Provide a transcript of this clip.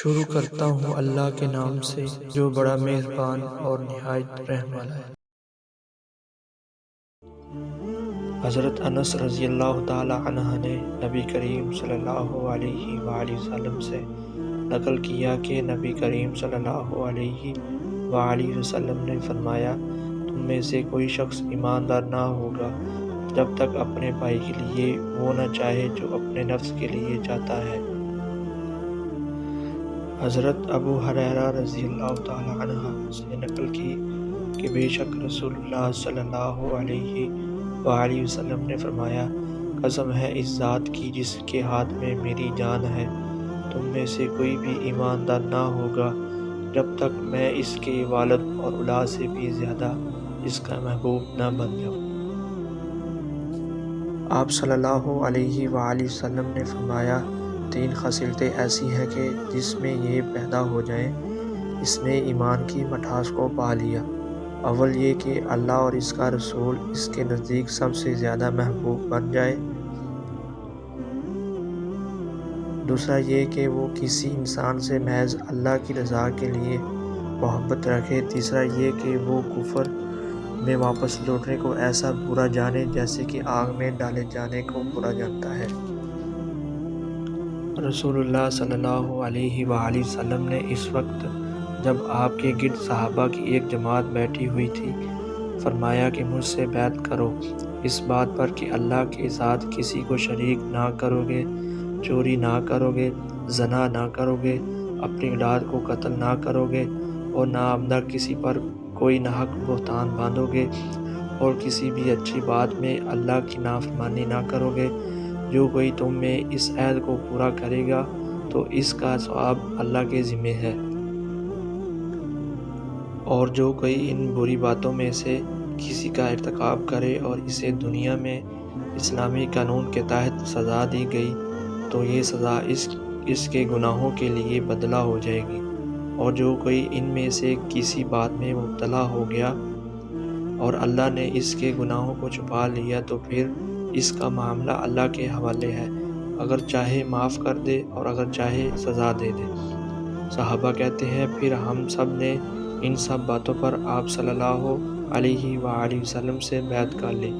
شروع کرتا ہوں اللہ کے نام سے جو بڑا مہربان اور نہایت رحم والا ہے۔ حضرت انس رضی اللہ تعالی عنہ نے نبی کریم صلی اللہ علیہ وآلہ وسلم سے نقل کیا کہ نبی کریم صلی اللہ علیہ وآلہ وسلم نے فرمایا، تم میں سے کوئی شخص ایماندار نہ ہوگا جب تک اپنے بھائی کے لیے وہ نہ چاہے جو اپنے نفس کے لیے چاہتا ہے۔ حضرت ابو ہریرہ رضی اللہ تعالی عنہ سے نقل کی کہ بے شک رسول اللہ صلی اللہ علیہ وآلہ وسلم نے فرمایا، قسم ہے اس ذات کی جس کے ہاتھ میں میری جان ہے، تم میں سے کوئی بھی ایماندار نہ ہوگا جب تک میں اس کے والد اور اولاد سے بھی زیادہ اس کا محبوب نہ بن جاؤں۔ آپ صلی اللہ علیہ وآلہ وسلم نے فرمایا، تین خصلتیں ایسی ہیں کہ جس میں یہ پیدا ہو جائیں، اس نے ایمان کی مٹھاس کو پا لیا۔ اول یہ کہ اللہ اور اس کا رسول اس کے نزدیک سب سے زیادہ محبوب بن جائے۔ دوسرا یہ کہ وہ کسی انسان سے محض اللہ کی رضا کے لیے محبت رکھے۔ تیسرا یہ کہ وہ کفر میں واپس لوٹنے کو ایسا برا جانے جیسے کہ آگ میں ڈالے جانے کو برا جانتا ہے۔ رسول اللہ صلی اللہ علیہ وآلہ وسلم نے اس وقت جب آپ کے گرد صحابہ کی ایک جماعت بیٹھی ہوئی تھی فرمایا کہ مجھ سے بیعت کرو اس بات پر کہ اللہ کے ساتھ کسی کو شریک نہ کرو گے، چوری نہ کرو گے، زنا نہ کرو گے، اپنی اولاد کو قتل نہ کرو گے اور ناآمدہ کسی پر کوئی ناحق بہتان باندھو گے اور کسی بھی اچھی بات میں اللہ کی نافرمانی نہ کرو گے۔ جو کوئی تم میں اس عہد کو پورا کرے گا تو اس کا ثواب اللہ کے ذمہ ہے، اور جو کوئی ان بری باتوں میں سے کسی کا ارتکاب کرے اور اسے دنیا میں اسلامی قانون کے تحت سزا دی گئی تو یہ سزا اس کے گناہوں کے لیے بدلہ ہو جائے گی، اور جو کوئی ان میں سے کسی بات میں مبتلا ہو گیا اور اللہ نے اس کے گناہوں کو چھپا لیا تو پھر اس کا معاملہ اللہ کے حوالے ہے، اگر چاہے معاف کر دے اور اگر چاہے سزا دے دے۔ صحابہ کہتے ہیں پھر ہم سب نے ان سب باتوں پر آپ صلی اللہ علیہ وآلہ وسلم سے بیعت کر لی۔